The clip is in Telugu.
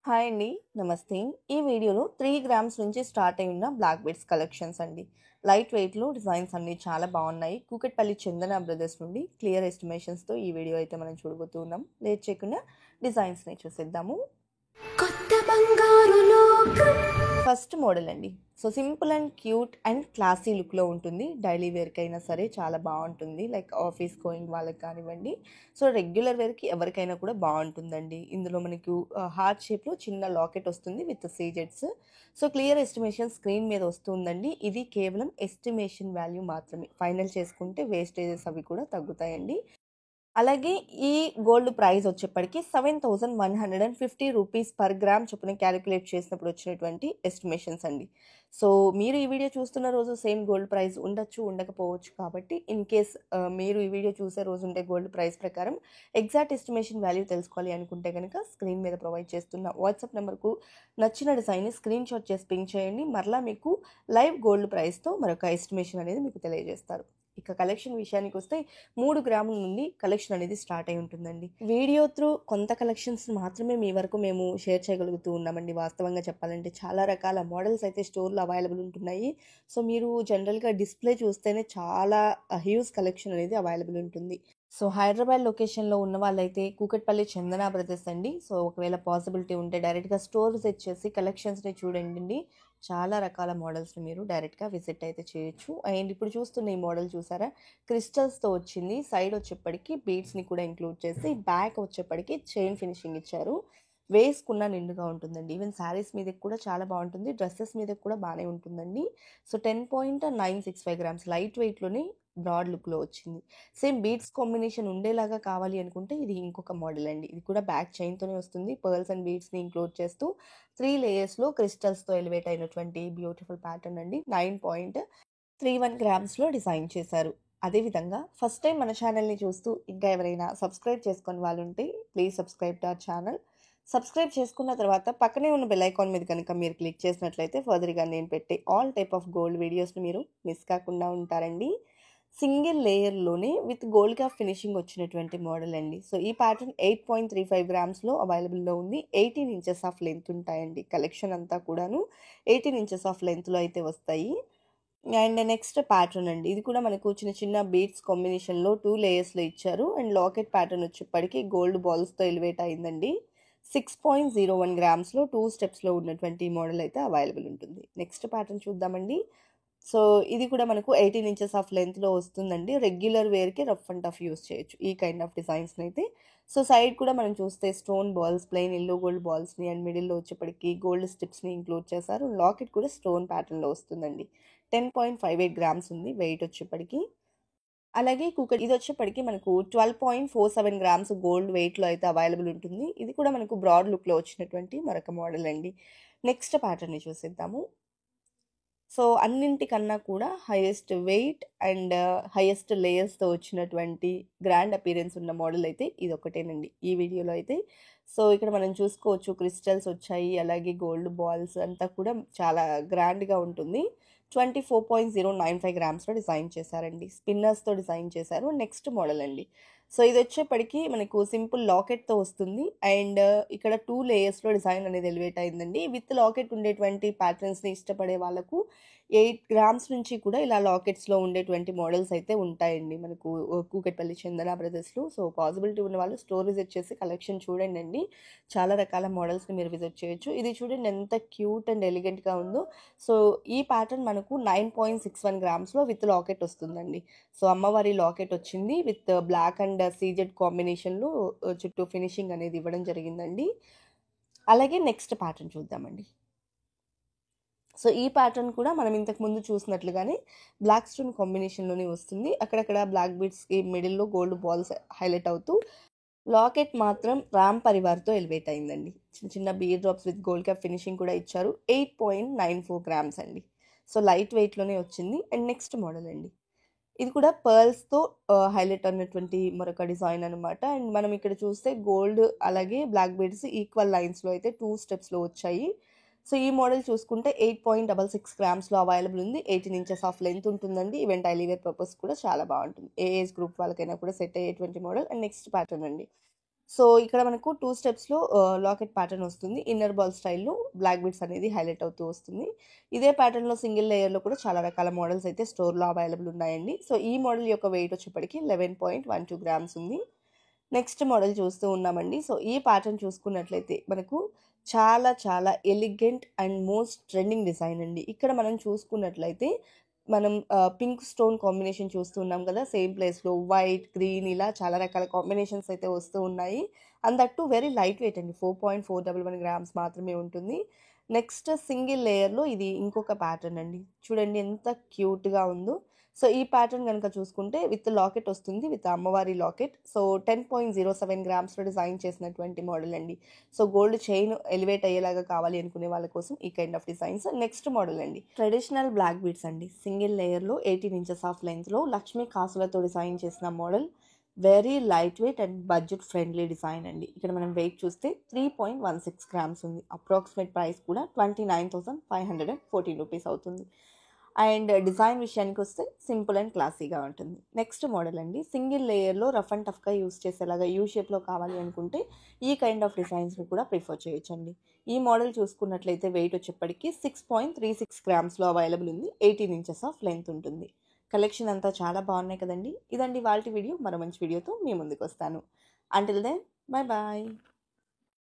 హాయ్ అండి. నమస్తే. ఈ వీడియోలో 3 గ్రామ్స్ నుంచి స్టార్ట్ అయి ఉన్న బ్లాక్ బీడ్స్ కలెక్షన్స్ అండి. లైట్ వెయిట్‌లో డిజైన్స్ అన్నీ చాలా బాగున్నాయి. కూకట్పల్లి చందన బ్రదర్స్ నుండి క్లియర్ ఎస్టిమేషన్స్‌తో ఈ వీడియో అయితే మనం చూడబోతూ ఉన్నాం. లేట్ చేయకుండా డిజైన్స్‌ని చూసేద్దాము. కొత్త బంగారు లోకం. ఫస్ట్ మోడల్ అండి. So simple and cute and classy లుక్లో ఉంటుంది. డైలీ వేర్కి అయినా సరే చాలా బాగుంటుంది. లైక్ ఆఫీస్ గోయింగ్ వాళ్ళకి కానివ్వండి, సో రెగ్యులర్ వేర్కి ఎవరికైనా కూడా బాగుంటుందండి. ఇందులో మనకు హార్ట్ షేప్లో చిన్న లాకెట్ వస్తుంది విత్ సీజెట్స్. సో క్లియర్ ఎస్టిమేషన్ స్క్రీన్ మీద వస్తుందండి. ఇది కేవలం ఎస్టిమేషన్ వాల్యూ మాత్రమే. ఫైనల్ చేసుకుంటే వేస్టేజెస్ అవి కూడా తగ్గుతాయండి. అలాగే ఈ గోల్డ్ ప్రైస్ వచ్చేప్పటికి 7,150 రూపీస్ పర్ గ్రామ్ చొప్పున క్యాలిక్యులేట్ చేసినప్పుడు వచ్చినటువంటి ఎస్టిమేషన్స్ అండి. సో మీరు ఈ వీడియో చూస్తున్న రోజు సేమ్ గోల్డ్ ప్రైస్ ఉండొచ్చు, ఉండకపోవచ్చు. కాబట్టి ఇన్ కేస్ మీరు ఈ వీడియో చూసే రోజు ఉంటే గోల్డ్ ప్రైస్ ప్రకారం ఎగ్జాక్ట్ ఎస్టిమేషన్ వాల్యూ తెలుసుకోవాలి అనుకుంటే కనుక స్క్రీన్ మీద ప్రొవైడ్ చేస్తున్న వాట్సాప్ నెంబర్కు నచ్చిన డిజైన్ని స్క్రీన్ షాట్ చేసి పింక్ చేయండి. మరలా మీకు లైవ్ గోల్డ్ ప్రైస్తో మరొక ఎస్టిమేషన్ అనేది మీకు తెలియజేస్తారు. ఇక కలెక్షన్ విషయానికి వస్తే 3 గ్రాముల నుండి కలెక్షన్ అనేది స్టార్ట్ అయి ఉంటుందండి. వీడియో త్రూ కొంత కలెక్షన్స్ మాత్రమే మీ వరకు మేము షేర్ చేయగలుగుతూ ఉన్నామండి. వాస్తవంగా చెప్పాలంటే చాలా రకాల మోడల్స్ అయితే స్టోర్లో అవైలబుల్ ఉంటున్నాయి. సో మీరు జనరల్గా డిస్ప్లే చూస్తేనే చాలా హ్యూజ్ కలెక్షన్ అనేది అవైలబుల్ ఉంటుంది. సో హైదరాబాద్ లొకేషన్లో ఉన్న వాళ్ళైతే కూకట్పల్లి చందన బ్రదర్స్ అండి. సో ఒకవేళ పాసిబిలిటీ ఉంటే డైరెక్ట్గా స్టోర్ విజిట్ చేసి కలెక్షన్స్ని చూడండి. చాలా రకాల మోడల్స్ని మీరు డైరెక్ట్గా విజిట్ అయితే చేయొచ్చు. అండ్ ఇప్పుడు చూస్తున్న ఈ మోడల్ చూసారా, క్రిస్టల్స్తో వచ్చింది. సైడ్ వచ్చేప్పటికి బీడ్స్ని కూడా ఇంక్లూడ్ చేసి, బ్యాక్ వచ్చేప్పటికి చైన్ ఫినిషింగ్ ఇచ్చారు. వేసుకున్న నిండుగా ఉంటుందండి. ఈవెన్ శారీస్ మీదకి కూడా చాలా బాగుంటుంది, డ్రెస్సెస్ మీదకి కూడా బాగానే ఉంటుందండి. సో 10.965 గ్రామ్స్ లైట్ వెయిట్లోనే బ్రాడ్ లుక్లో వచ్చింది. సేమ్ బీడ్స్ కాంబినేషన్ ఉండేలాగా కావాలి అనుకుంటే ఇది ఇంకొక మోడల్ అండి. ఇది కూడా బ్యాక్ చైన్తోనే వస్తుంది. పర్ల్స్ అండ్ బీడ్స్ని ఇంక్లూడ్ చేస్తూ 3 లేయర్స్లో క్రిస్టల్స్తో ఎలివేట్ అయినటువంటి బ్యూటిఫుల్ ప్యాటర్న్ అండి. 9.31 గ్రామ్స్లో డిజైన్ చేశారు. అదేవిధంగా ఫస్ట్ టైం మన ఛానల్ని చూస్తూ ఇంకా ఎవరైనా సబ్స్క్రైబ్ చేసుకుని వాళ్ళు ఉంటే please subscribe to our channel. Subscribe చేసుకున్న తర్వాత పక్కనే ఉన్న బెల్ ఐకాన్ మీద కనుక మీరు క్లిక్ చేసినట్లయితే ఫర్దర్గా నేను పెట్టే ఆల్ టైప్ ఆఫ్ గోల్డ్ వీడియోస్ని మీరు మిస్ కాకుండా ఉంటారండి. సింగిల్ లేయర్లోనే విత్ గోల్డ్ కప్ ఫినిషింగ్ వచ్చినటువంటి మోడల్ అండి. సో ఈ ప్యాటర్న్ 8.35 గ్రామ్స్లో అవైలబుల్లో ఉంది. 18 ఇంచెస్ ఆఫ్ లెంత్ ఉంటాయండి. కలెక్షన్ అంతా కూడాను 18 ఇంచెస్ ఆఫ్ లెంత్లో అయితే వస్తాయి. అండ్ నెక్స్ట్ ప్యాటర్న్ అండి. ఇది కూడా మనకు చిన్న చిన్న బీడ్స్ కాంబినేషన్లో 2 లేయర్స్లో ఇచ్చారు. అండ్ లాకెట్ ప్యాటర్న్ వచ్చేప్పటికి గోల్డ్ బాల్స్తో ఎలివేట్ అయిందండి. 6.01 గ్రామ్స్లో 2 స్టెప్స్లో ఉన్నటువంటి మోడల్ అయితే అవైలబుల్ ఉంటుంది. నెక్స్ట్ ప్యాటర్న్ చూద్దామండి. సో ఇది కూడా మనకు 18 ఇంచెస్ ఆఫ్ లెంత్లో వస్తుందండి. రెగ్యులర్ వేర్కి రఫ్ అండ్ టఫ్ యూస్ చేయొచ్చు ఈ కైండ్ ఆఫ్ డిజైన్స్ని అయితే. సో సైడ్ కూడా మనం చూస్తే stone balls, plain yellow gold బాల్స్ని అండ్ మిడిల్లో వచ్చేప్పటికి గోల్డ్ స్టిప్స్ని ఇంక్లూడ్ చేశారు. లాకెట్ కూడా స్టోన్ ప్యాటర్న్లో వస్తుందండి. 10.58 గ్రామ్స్ ఉంది వెయిట్ వచ్చేప్పటికి. అలాగే ఇది వచ్చేప్పటికి మనకు 12.47 గ్రామ్స్ గోల్డ్ వెయిట్లో అయితే అవైలబుల్ ఉంటుంది. ఇది కూడా మనకు బ్రాడ్ లుక్లో వచ్చినటువంటి మరొక మోడల్ అండి. నెక్స్ట్ ప్యాటర్న్ని చూసేద్దాము. సో అన్నింటికన్నా కూడా హైయెస్ట్ వెయిట్ అండ్ హైయెస్ట్ లేయర్స్తో వచ్చినటువంటి గ్రాండ్ అపీరెన్స్ ఉన్న మోడల్ అయితే ఇది ఒకటేనండి ఈ వీడియోలో అయితే. సో ఇక్కడ మనం చూసుకోవచ్చు క్రిస్టల్స్ వచ్చాయి, అలాగే గోల్డ్ బాల్స్ అంతా కూడా చాలా గ్రాండ్గా ఉంటుంది. 24.095 గ్రామ్స్లో డిజైన్ చేశారండి. స్పిన్నర్స్తో డిజైన్ చేశారు. నెక్స్ట్ మోడల్ అండి. సో ఇది వచ్చేప్పటికి మనకు సింపుల్ లాకెట్తో వస్తుంది. అండ్ ఇక్కడ 2 లేయర్స్లో డిజైన్ అనేది ఎలివేట్ అయిందండి. విత్ లాకెట్ ఉండేటువంటి ప్యాటర్న్స్ని ఇష్టపడే వాళ్ళకు 8 గ్రామ్స్ నుంచి కూడా ఇలా లాకెట్స్లో ఉండేటువంటి మోడల్స్ అయితే ఉంటాయండి మనకు కూకట్పల్లి చందన బ్రదర్స్లో. సో పాసిబిలిటీ ఉన్న వాళ్ళు స్టోర్ విజిట్ చేసి కలెక్షన్ చూడండి అండి. చాలా రకాల మోడల్స్ని మీరు విజిట్ చేయొచ్చు. ఇది చూడండి ఎంత క్యూట్ అండ్ ఎలిగెంట్గా ఉందో. సో ఈ ప్యాటర్న్ మనకు 9.61 గ్రామ్స్లో విత్ లాకెట్ వస్తుందండి. సో అమ్మవారి లాకెట్ వచ్చింది విత్ బ్లాక్ అండ్ సీజెడ్ కాంబినేషన్లో చుట్టూ ఫినిషింగ్ అనేది ఇవ్వడం జరిగిందండి. అలాగే నెక్స్ట్ ప్యాటర్న్ చూద్దామండి. సో ఈ ప్యాటర్న్ కూడా మనం ఇంతకు ముందు చూసినట్లుగానే బ్లాక్ స్టోన్ కాంబినేషన్లోనే వస్తుంది. అక్కడక్కడ బ్లాక్ బీడ్స్కి మిడిల్లో గోల్డ్ బాల్స్ హైలైట్ అవుతూ లాకెట్ మాత్రం రామ్ పరివార్తో ఎలివేట్ అయిందండి. చిన్న చిన్న beer drops with gold cap finishing కూడా ఇచ్చారు. 8.94 గ్రామ్స్ అండి. సో లైట్ వెయిట్లోనే వచ్చింది. అండ్ నెక్స్ట్ మోడల్ అండి. ఇది కూడా పర్ల్స్తో హైలైట్ అన్నటువంటి మరొక డిజైన్ అనమాట. అండ్ మనం ఇక్కడ చూస్తే గోల్డ్ అలాగే బ్లాక్ బీడ్స్ ఈక్వల్ లైన్స్లో అయితే 2 స్టెప్స్లో వచ్చాయి. సో ఈ మోడల్ చూసుకుంటే 8.66 గ్రామ్స్లో అవైలబుల్ ఉంది. 18 ఇంచెస్ ఆఫ్ లెంత్ ఉంటుందండి. ఈవెన్ డైలీ వేర్ పర్పస్ కూడా చాలా బాగుంటుంది. ఏ ఏజ్ గ్రూప్ వాళ్ళకైనా కూడా సెట్ అయ్యేటువంటి మోడల్. అండ్ నెక్స్ట్ ప్యాటర్న్ అండి. సో ఇక్కడ మనకు 2 స్టెప్స్‌లో లాకెట్ ప్యాటర్న్ వస్తుంది. ఇన్నర్ బాల్ స్టైల్‌లో బ్లాక్ బీడ్స్ అనేది హైలైట్ అవుతూ వస్తుంది. ఇదే ప్యాటర్న్‌లో సింగిల్ లేయర్‌లో కూడా చాలా రకాల మోడల్స్ అయితే స్టోర్‌లో అవైలబుల్ ఉన్నాయండి. సో ఈ మోడల్ యొక్క వెయిట్ వచ్చేప్పటికి 11.12 గ్రామ్స్ ఉంది. నెక్స్ట్ మోడల్ చూస్తూ ఉన్నామండి. సో ఈ ప్యాటర్న్ చూసుకున్నట్లయితే మనకు చాలా చాలా elegant and most trending design అండి. ఇక్కడ మనం చూసుకున్నట్లయితే మనం పింక్ స్టోన్ కాంబినేషన్ చూస్తూ ఉన్నాం కదా! సేమ్ ప్లేస్‌లో వైట్, గ్రీన్ ఇలా చాలా రకాల కాంబినేషన్స్ అయితే వస్తూ ఉన్నాయి. And that two very light weight అండి. 4.411 గ్రామ్స్ మాత్రమే ఉంటుంది. నెక్స్ట్ సింగిల్ లేయర్‌లో ఇది ఇంకొక ప్యాటర్న్ అండి. చూడండి ఎంత క్యూట్‌గా ఉందో. సో ఈ ప్యాటర్న్ గనుక చూసుకుంటే విత్ లాకెట్ వస్తుంది. విత్ అమ్మవారి లాకెట్. సో 10.07 గ్రామ్స్‌లో డిజైన్ చేసినటువంటి మోడల్ అండి. సో గోల్డ్ చైన్ ఎలివేట్ అయ్యేలాగా కావాలి అనుకునే వాళ్ళ కోసం ఈ kind of designs. Next model అండి. ట్రెడిషనల్ బ్లాక్ బీడ్స్ అండి. సింగిల్ లేయర్‌లో 18 ఇంచెస్ ఆఫ్ లెంగ్త్‌లో లక్ష్మీ కాసులతో డిజైన్ చేసిన model. Very light weight and budget friendly design అండి. ఇక్కడ మనం వెయిట్ చూస్తే 3.16 గ్రామ్స్ ఉంది. అప్రాక్సిమేట్ ప్రైస్ కూడా 29,514 రూపీస్ అవుతుంది. అండ్ డిజైన్ విషయానికి వస్తే సింపుల్ అండ్ క్లాసీగా ఉంటుంది. నెక్స్ట్ మోడల్ అండి. సింగిల్ లేయర్‌లో రఫ్ అండ్ టఫ్‌గా యూజ్ చేసేలాగా యూ షేప్‌లో కావాలి అనుకుంటే ఈ కైండ్ ఆఫ్ డిజైన్స్‌ని కూడా ప్రిఫర్ చేయొచ్చండి. ఈ మోడల్ చూసుకున్నట్లయితే వెయిట్ వచ్చేప్పటికి 6.36 గ్రామ్స్‌లో అవైలబుల్ ఉంది. 18 ఇంచెస్ ఆఫ్ లెంగ్త్ ఉంటుంది. కలెక్షన్ అంతా చాలా బాగున్నాయి కదండీ! ఇదండి ఇవాల్టి వీడియో. మరో మంచి వీడియోతో మీ ముందుకొస్తాను. Until then bye bye.